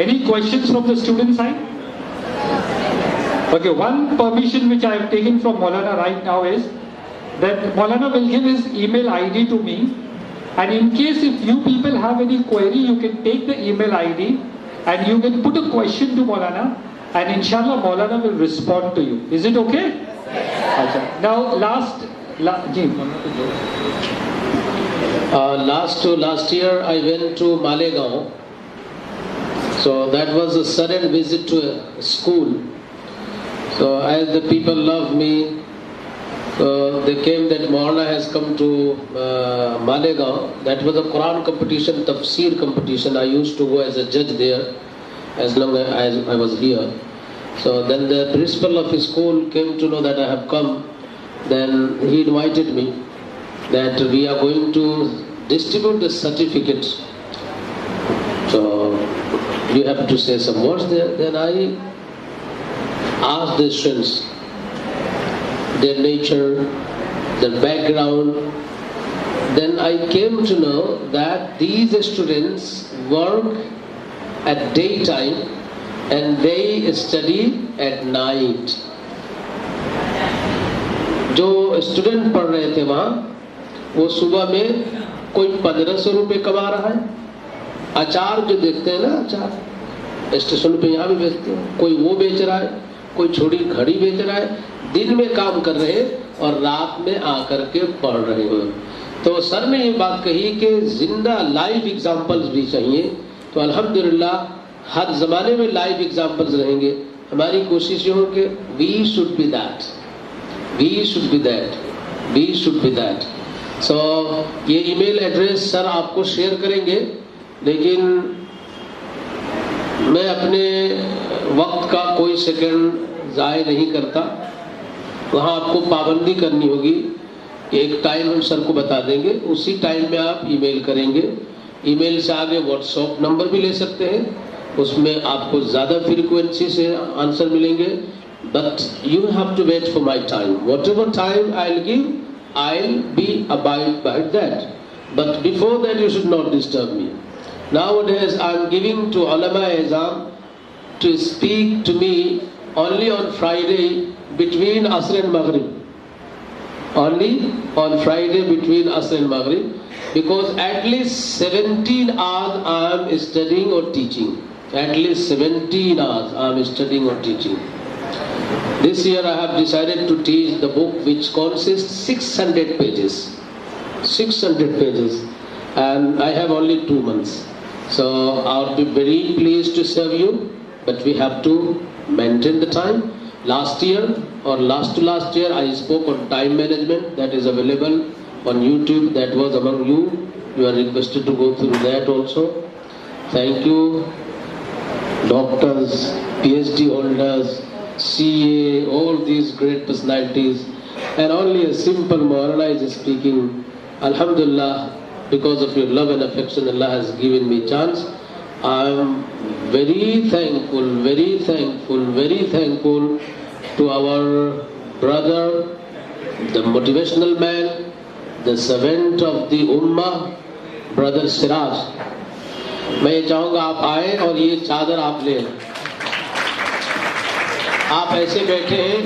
Any questions from the student side? Okay, one permission which I have taken from Maulana right now is that Maulana will give his email ID to me, and in case if you people have any query, you can take the email ID and you can put a question to Maulana, and inshallah Maulana will respond to you. Is it okay? Yes. Now last year I went to Malegaon. So that was a sudden visit to a school. So as the people love me, they came that Maulana has come to Malegaon. That was a Quran competition, Tafsir competition. I used to go as a judge there as long as I was here. So then the principal of his school came to know that I have come. Then he invited me that we are going to distribute the certificates. So you have to say some words there. Then I asked the students their nature, their background. Then I came to know that these students work at daytime and they study at night. जो student पढ़ रहे थे वहाँ, वो सुबह में कोई 1500 रुपये कमा रहा है। अचार जो देखते हैं ना, अचार स्टेशन पे यहाँ भी बेचते हैं, कोई वो बेच रहा है, कोई छोटी घड़ी बेच रहा है। दिन में काम कर रहे हैं और रात में आकर के पढ़ रहे हैं। तो सर ने ये बात कही कि जिंदा लाइव एग्जाम्पल्स भी चाहिए। तो अल्हम्दुलिल्लाह हर ज़माने में लाइव एग्जाम्पल्स रहेंगे। हमारी कोशिश ये हो कि we should be that, we should be that, we should be that. So ये ईमेल एड्रेस सर आपको शेयर करेंगे, लेकिन मैं अपने वक्त का कोई सेकंड ज़ाय नहीं करता। वहाँ आपको पाबंदी करनी होगी कि एक टाइम हम सर को बता देंगे, उसी टाइम में आप ईमेल करेंगे। ईमेल से आगे व्हाट्सएप नंबर भी ले सकते हैं, उसमें आपको ज़्यादा फ्रीक्वेंसी से आंसर मिलेंगे। But you have to wait for my time. Whatever time I will give, I will be abide by that, but before that you should not disturb me. Nowadays I am giving to Ulama Azam to speak to me only on Friday between Asr and Maghrib. Only on Friday between Asr and Maghrib, because at least 17 hours I am studying or teaching. At least 17 hours I am studying or teaching. This year I have decided to teach the book which consists 600 pages. 600 pages. And I have only 2 months. So I'll be very pleased to serve you, but we have to maintain the time. Last year or last to last year I spoke on time management. That is available on YouTube. That was among you. You are requested to go through that also. Thank you, doctors, PhD holders, CA, all these great personalities. And only a simple Maulana is speaking. Alhamdulillah, because of your love and affection, Allah has given me chance. I am very thankful, very thankful, very thankful to our brother, the motivational man, the servant of the Ummah, brother Siraj. मैं ये चाहूँगा आप आए और ये चादर आप ले। आप ऐसे बैठे हैं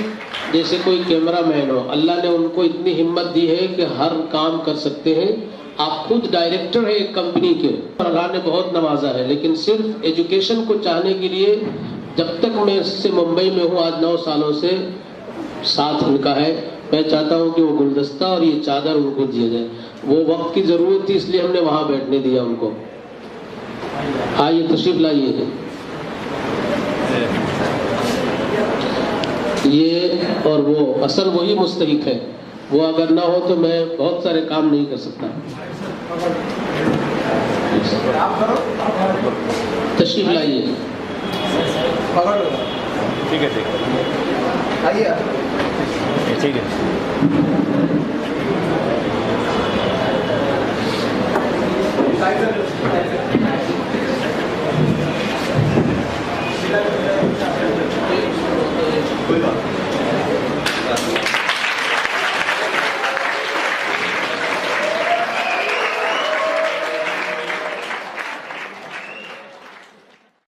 जैसे कोई कैमरा मैन हो। अल्लाह ने उनको इतनी हिम्मत दी है कि हर काम कर सकते हैं। आप खुद डायरेक्टर है एक कंपनी के, अल्लाह ने बहुत नवाजा है। लेकिन सिर्फ एजुकेशन को चाहने के लिए, जब तक मैं इससे मुंबई में हूँ, आज 9 सालों से साथ उनका है, मैं चाहता हूँ कि वो गुलदस्ता और ये चादर उनको दिया जाए। वो वक्त की ज़रूरत थी, इसलिए हमने वहाँ बैठने दिया उनको। आइए तशरीफ लाइए। ये और वो असल वही मुस्तहिक है। वो अगर ना हो तो मैं बहुत सारे काम नहीं कर सकता। तशरीफ लाइए। ठीक है, ठीक है, आइए, ठीक है।